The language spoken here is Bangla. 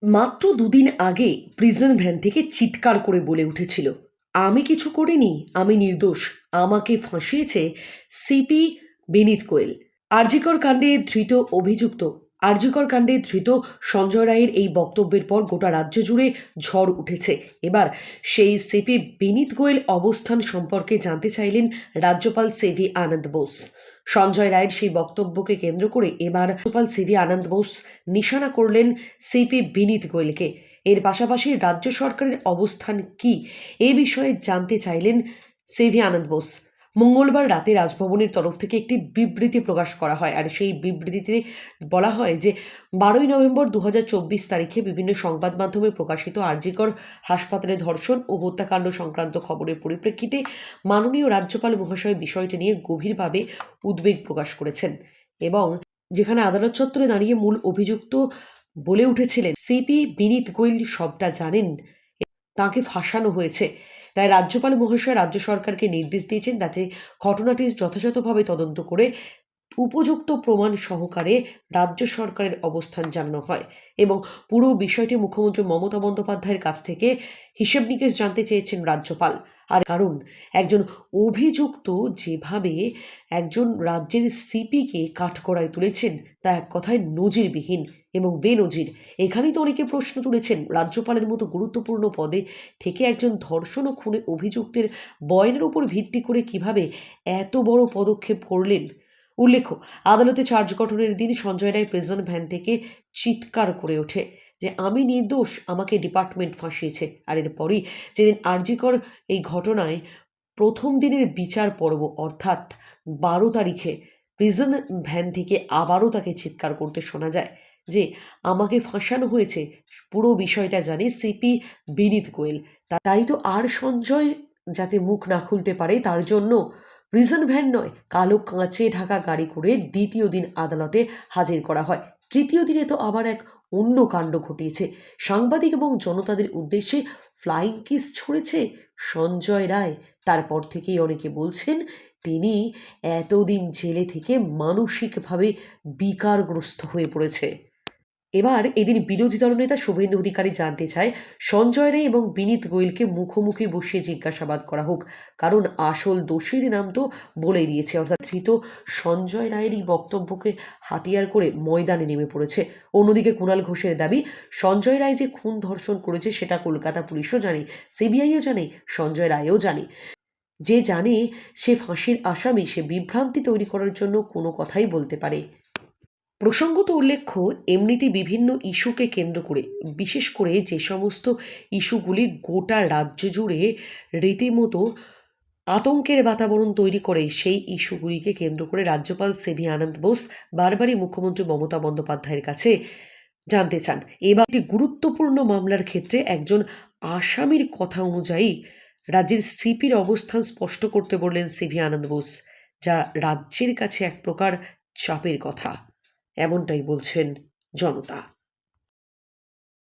মাত্র দুদিন আগে প্রিজন ভ্যান থেকে চিৎকার করে বলে উঠেছিল, আমি কিছু করিনি, আমি নির্দোষ, আমাকে ফাঁসিয়েছে সিপি বিনীত গোয়েল। আরজিকর কাণ্ডে ধৃত অভিযুক্ত আরজিকর কাণ্ডে ধৃত সঞ্জয় রায়ের এই বক্তব্যের পর গোটা রাজ্য জুড়ে ঝড় উঠেছে। এবার সেই সিপি বিনীত গোয়েল অবস্থান সম্পর্কে জানতে চাইলেন রাজ্যপাল সিভি আনন্দ বোস। সঞ্জয় রায়ের সেই বক্তব্যকে কেন্দ্র করে এবার রাজ্যপাল সিভি আনন্দ বোস নিশানা করলেন সিপি বিনীত গোয়েলকে। এর পাশাপাশি রাজ্য সরকারের অবস্থান কি এ বিষয়ে জানতে চাইলেন সিভি আনন্দ বোস। মঙ্গলবার রাতে রাজভবনের তরফ থেকে একটি বিবৃতি প্রকাশ করা হয়, আর সেই বিবৃতিতে বলা হয় যে 12ই নভেম্বর 2024 তারিখে বিভিন্ন সংবাদ মাধ্যমে প্রকাশিত আরজিকর হাসপাতালে ধর্ষণ ও হত্যাকাণ্ড সংক্রান্ত খবরের পরিপ্রেক্ষিতে মাননীয় রাজ্যপাল মহাশয় বিষয়টি নিয়ে গভীরভাবে উদ্বেগ প্রকাশ করেছেন, এবং যেখানে আদালত চত্বরে দাঁড়িয়ে মূল অভিযুক্ত বলে উঠেছিলেন সিপি বিনীত গোয়েল সবটা জানেন, তাকে ফাঁসানো হয়েছে। তাই রাজ্যপাল মহাশয় রাজ্য সরকারকে নির্দেশ দিয়েছেন যাতে ঘটনাটি যথাযথভাবে তদন্ত করে উপযুক্ত প্রমাণ সহকারে রাজ্য সরকারের অবস্থান জানানো হয়, এবং পুরো বিষয়টি মুখ্যমন্ত্রী মমতা বন্দ্যোপাধ্যায়ের কাছ থেকে হিসেব নিকেশ জানতে চেয়েছেন রাজ্যপাল। আর কারণ একজন অভিযুক্ত যেভাবে একজন রাজ্যের সিপিকে কাঠগড়ায় তুলেছেন তা এক কথায় নজিরবিহীন এবং বেনজির। এখানেই তো অনেকে প্রশ্ন তুলেছেন, রাজ্যপালের মতো গুরুত্বপূর্ণ পদে থেকে একজন ধর্ষণ ও খুনে অভিযুক্তের বয়ানের উপর ভিত্তি করে কিভাবে এত বড় পদক্ষেপ করলেন। উল্লেখ্য, আদালতে চার্জ গঠনের দিন সঞ্জয় রায় প্রিজন ভ্যান থেকে চিৎকার করে ওঠে যে আমি নির্দোষ, আমাকে ডিপার্টমেন্ট ফাঁসিয়েছে। আর এরপরই যেদিন আরজিকর এই ঘটনায় প্রথম দিনের বিচার পর্ব অর্থাৎ 12 তারিখে প্রিজন ভ্যান থেকে আবারও তাকে চিৎকার করতে শোনা যায় যে আমাকে ফাঁসানো হয়েছে। পুরো বিষয়টা জানে সিপি বিনীত গোয়েল। তাই তো আর সঞ্জয় যাতে মুখ না খুলতে পারে তার জন্য প্রিজন ভ্যান নয়, কালো কাঁচে ঢাকা গাড়ি করে দ্বিতীয় দিন আদালতে হাজির করা হয়। তৃতীয় দিনে তো আবার এক অন্য কাণ্ড ঘটিয়েছে। সাংবাদিক এবং জনতাদের উদ্দেশ্যে ফ্লাইং কিস ছুঁড়েছে সঞ্জয় রায়। তারপর থেকেই অনেকে বলছেন তিনি এতদিন জেলে থেকে মানসিকভাবে বিকারগ্রস্ত হয়ে পড়েছে। এবার এদিন বিরোধী দলনেতা শুভেন্দু অধিকারী জানতে চায় সঞ্জয় রায় এবং বিনীত গোয়েলকে মুখোমুখি বসিয়ে জিজ্ঞাসাবাদ করা হোক, কারণ আসল দোষীর নাম তো বলেই দিয়েছে, অর্থাৎ ধৃত সঞ্জয় রায়ের এই বক্তব্যকে হাতিয়ার করে ময়দানে নেমে পড়েছে। অন্যদিকে কুণাল ঘোষের দাবি সঞ্জয় রায় যে খুন ধর্ষণ করেছে সেটা কলকাতা পুলিশও জানে, সিবিআইও জানে, সঞ্জয় রায়ও জানে। যে জানে সে ফাঁসির আসামি, সে বিভ্রান্তি তৈরি করার জন্য কোনো কথাই বলতে পারে। প্রসঙ্গত উল্লেখ্য, এমনিতেই বিভিন্ন ইস্যুকে কেন্দ্র করে, বিশেষ করে যে সমস্ত ইস্যুগুলি গোটা রাজ্য জুড়ে রীতিমতো আতঙ্কের বাতাবরণ তৈরি করে, সেই ইস্যুগুলিকে কেন্দ্র করে রাজ্যপাল সিভি আনন্দ বোস বারবারই মুখ্যমন্ত্রী মমতা বন্দ্যোপাধ্যায়ের কাছে জানতে চান। এবার একটি গুরুত্বপূর্ণ মামলার ক্ষেত্রে একজন আসামির কথা অনুযায়ী রাজ্যের সিপির অবস্থান স্পষ্ট করতে বললেন সিভি আনন্দ বোস, যা রাজ্যের কাছে এক প্রকার চাপের কথা। এমনটাই বলছেন জনতা।